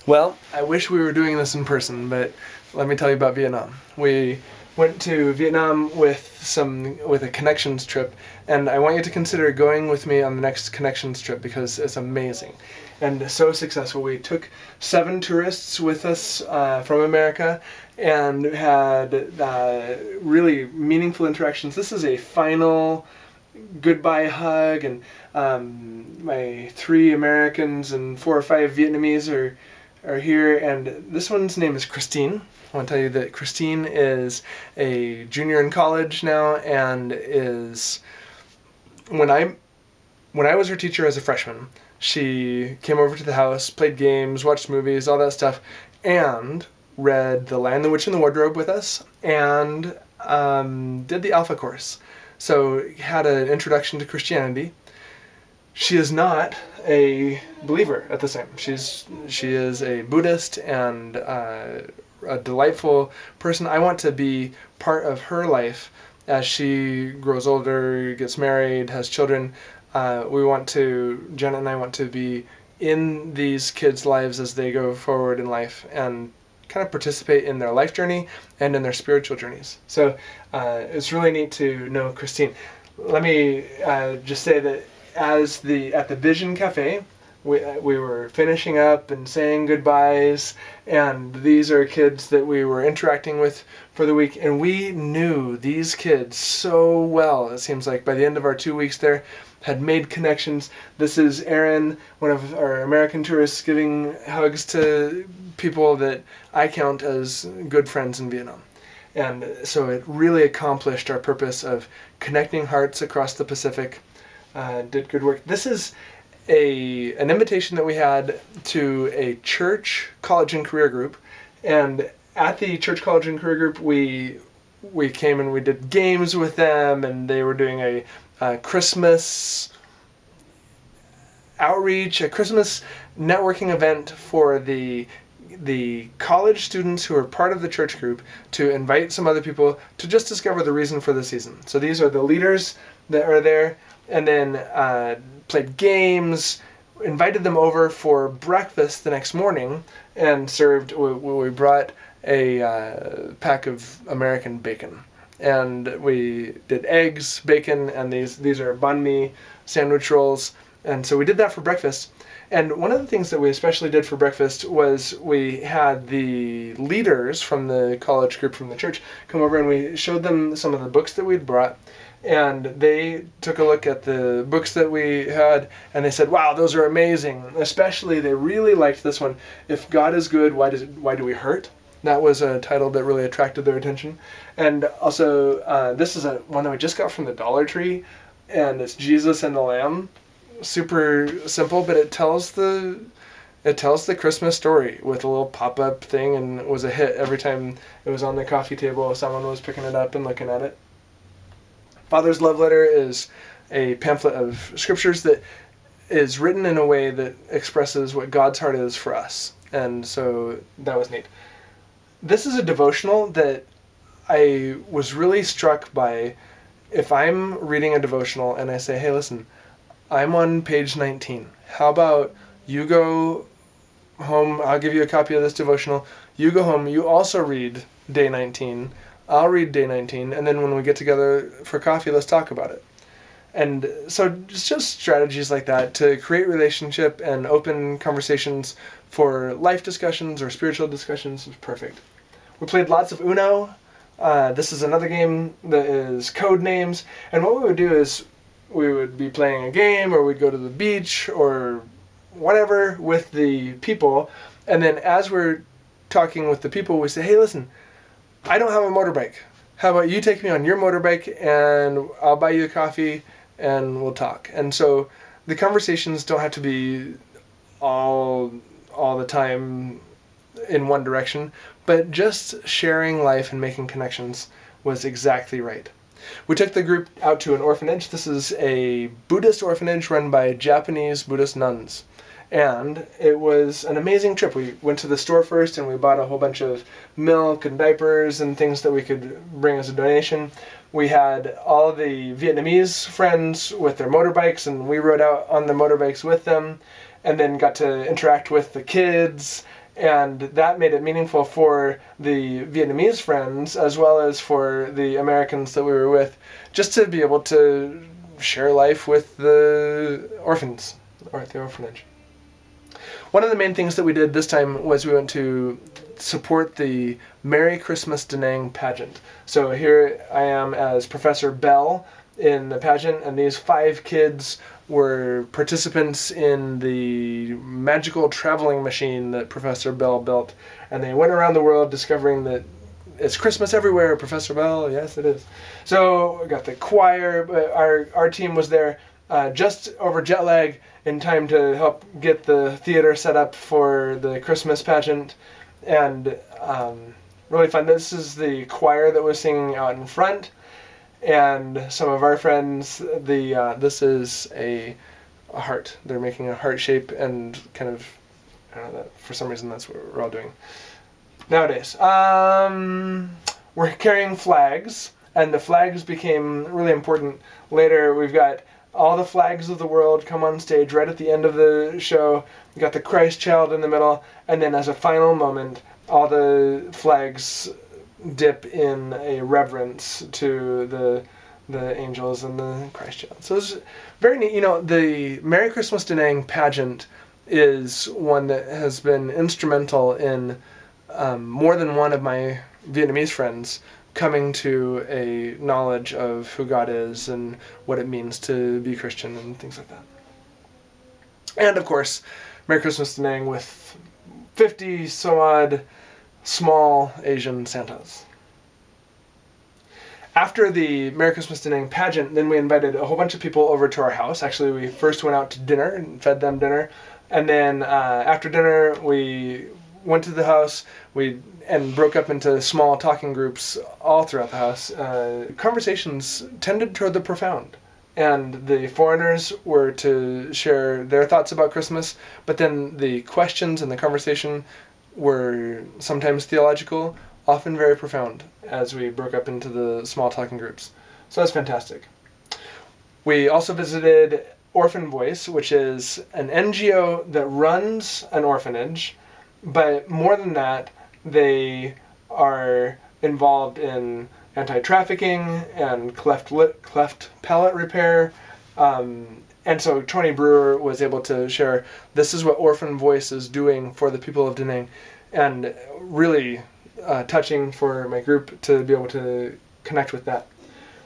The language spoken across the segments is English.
Well, I wish we were doing this in person, but let me tell you about Vietnam. We went to Vietnam with a connections trip, and I want you to consider going with me on the next connections trip because it's amazing and so successful. We took 7 tourists with us from America and had really meaningful interactions. This is a final goodbye hug, and my 3 Americans and 4 or 5 Vietnamese are here, and this one's name is Christine. I want to tell you that Christine is a junior in college now, and is when I was her teacher as a freshman, she came over to the house, played games, watched movies, all that stuff, and read The Lion, the Witch, and the Wardrobe with us, and did the Alpha course. So had an introduction to Christianity. She is not a believer at the time. She is a Buddhist and a delightful person. I want to be part of her life as she grows older, gets married, has children. Jenna and I want to be in these kids' lives as they go forward in life and kind of participate in their life journey and in their spiritual journeys. So it's really neat to know Christine. Let me just say that at the Vision Cafe, we were finishing up and saying goodbyes, and these are kids that we were interacting with for the week, and we knew these kids so well. It seems like by the end of our 2 weeks there, had made connections. This is Aaron, one of our American tourists, giving hugs to people that I count as good friends in Vietnam. And so it really accomplished our purpose of connecting hearts across the Pacific. Did good work. This is an invitation that we had to a church, college, and career group. And at the church, college, and career group, we came and we did games with them, and they were doing a Christmas outreach, a Christmas networking event for the college students who are part of the church group to invite some other people to just discover the reason for the season. So these are the leaders that are there, and then played games, invited them over for breakfast the next morning, and we brought a pack of American bacon. And we did eggs, bacon, and these are banh mi sandwich rolls. And so we did that for breakfast. And one of the things that we especially did for breakfast was we had the leaders from the college group from the church come over, and we showed them some of the books that we'd brought. And they took a look at the books that we had, and they said, wow, those are amazing. Especially, they really liked this one, If God is Good, Why Do We Hurt? That was a title that really attracted their attention. And also, this is one that we just got from the Dollar Tree, and it's Jesus and the Lamb. Super simple, but it tells the Christmas story with a little pop-up thing, and it was a hit every time it was on the coffee table. Someone was picking it up and looking at it. Father's Love Letter is a pamphlet of scriptures that is written in a way that expresses what God's heart is for us. And so that was neat. This is a devotional that I was really struck by. If I'm reading a devotional and I say, hey, listen, I'm on page 19. How about you go home, I'll give you a copy of this devotional. You go home, you also read day 19. I'll read day 19, and then when we get together for coffee, let's talk about it. And so it's just strategies like that to create relationship and open conversations for life discussions or spiritual discussions is perfect. We played lots of Uno. This is another game that is code names. And what we would do is we would be playing a game, or we'd go to the beach or whatever with the people. And then as we're talking with the people, we say, hey, listen, I don't have a motorbike. How about you take me on your motorbike, and I'll buy you a coffee and we'll talk. And so the conversations don't have to be all the time in one direction, but just sharing life and making connections was exactly right. We took the group out to an orphanage. This is a Buddhist orphanage run by Japanese Buddhist nuns. And it was an amazing trip. We went to the store first, and we bought a whole bunch of milk and diapers and things that we could bring as a donation. We had all the Vietnamese friends with their motorbikes, and we rode out on the motorbikes with them, and then got to interact with the kids And that made it meaningful for the Vietnamese friends as well as for the Americans that we were with, just to be able to share life with the orphans or at the orphanage. One of the main things that we did this time was we went to support the Merry Christmas Da Nang pageant. So here I am as Professor Bell in the pageant, and these 5 kids were participants in the magical traveling machine that Professor Bell built, and they went around the world discovering that it's Christmas everywhere, Professor Bell. Yes, it is. So we got the choir. Our team was there just over jet lag in time to help get the theater set up for the Christmas pageant, and really fun. This is the choir that was singing out in front, and some of our friends. This is a heart. They're making a heart shape and kind of, I don't know, for some reason that's what we're all doing nowadays. We're carrying flags, and the flags became really important later. We've got all the flags of the world come on stage right at the end of the show. We got the Christ child in the middle, and then as a final moment, all the flags dip in a reverence to the angels and the Christ child. So it's very neat. The Merry Christmas Da Nang pageant is one that has been instrumental in more than one of my Vietnamese friends coming to a knowledge of who God is and what it means to be Christian and things like that. And of course, Merry Christmas Da Nang with 50 some odd small Asian Santas. After the Merry Christmas Da Nang pageant, then we invited a whole bunch of people over to our house. Actually, we first went out to dinner and fed them dinner. And then after dinner, we went to the house and broke up into small talking groups all throughout the house. Conversations tended toward the profound. And the foreigners were to share their thoughts about Christmas, but then the questions and the conversation were sometimes theological, often very profound, as we broke up into the small talking groups. So that's fantastic. We also visited Orphan Voice, which is an NGO that runs an orphanage, but more than that, they are involved in anti-trafficking and cleft palate repair. And so Tony Brewer was able to share, this is what Orphan Voice is doing for the people of Da Nang, and really touching for my group to be able to connect with that.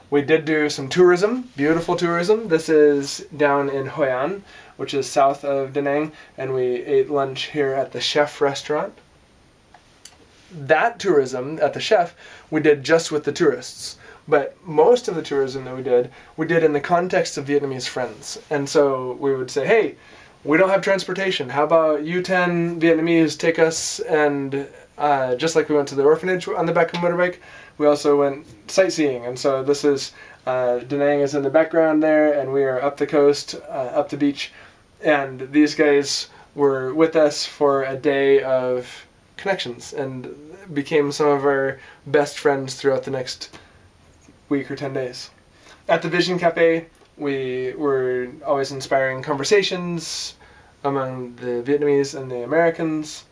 We did do some tourism, beautiful tourism. This is down in Hoi An, which is south of Da Nang, and we ate lunch here at the Chef restaurant. That tourism at the Chef we did just with the tourists, but most of the tourism that we did in the context of Vietnamese friends. And so we would say, hey, we don't have transportation. How about you 10 Vietnamese take us? And just like we went to the orphanage on the back of a motorbike, we also went sightseeing. And so this is, Da Nang is in the background there, and we are up the coast, up the beach. And these guys were with us for a day of connections and became some of our best friends throughout the next week or 10 days. At the Vision Cafe, we were always inspiring conversations among the Vietnamese and the Americans.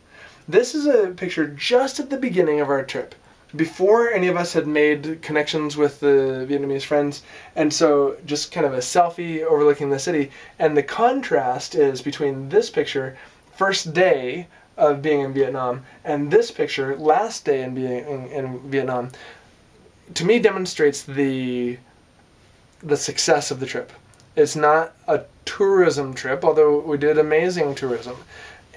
This is a picture just at the beginning of our trip, before any of us had made connections with the Vietnamese friends, and so just kind of a selfie overlooking the city. And the contrast is between this picture, first day of being in Vietnam, and this picture, last day in being in Vietnam, to me demonstrates the success of the trip. It's not a tourism trip, although we did amazing tourism.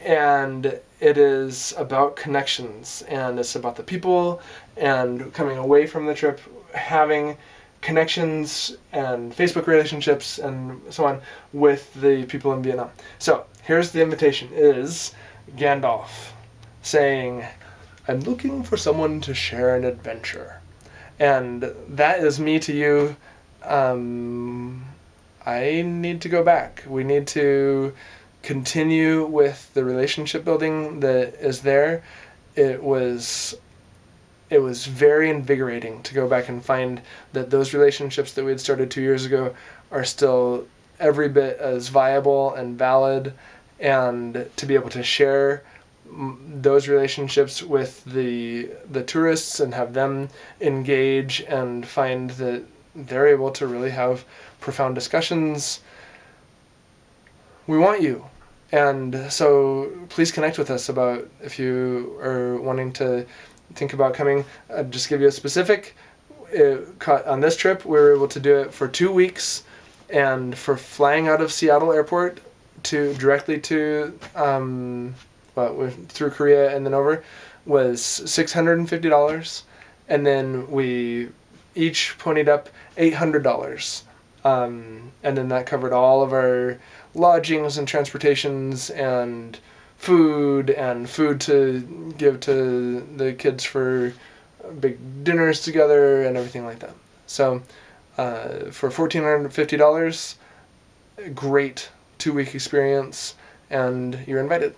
And it is about connections, and it's about the people, and coming away from the trip, having connections and Facebook relationships and so on with the people in Vietnam. So here's the invitation. It is Gandalf saying, I'm looking for someone to share an adventure. And that is me to you. I need to go back. We need to continue with the relationship building that is there. It was very invigorating to go back and find that those relationships that we had started 2 years ago are still every bit as viable and valid, and to be able to share those relationships with the tourists and have them engage and find that they're able to really have profound discussions. We want you. And so please connect with us about if you are wanting to think about coming. I'll just give you a specific. On this trip, we were able to do it for 2 weeks, and for flying out of Seattle Airport directly to through Korea and then over was $650, and then we each ponied up $800, and then that covered all of our lodgings and transportations and food to give to the kids for big dinners together and everything like that. So for $1,450, great 2-week experience, and you're invited.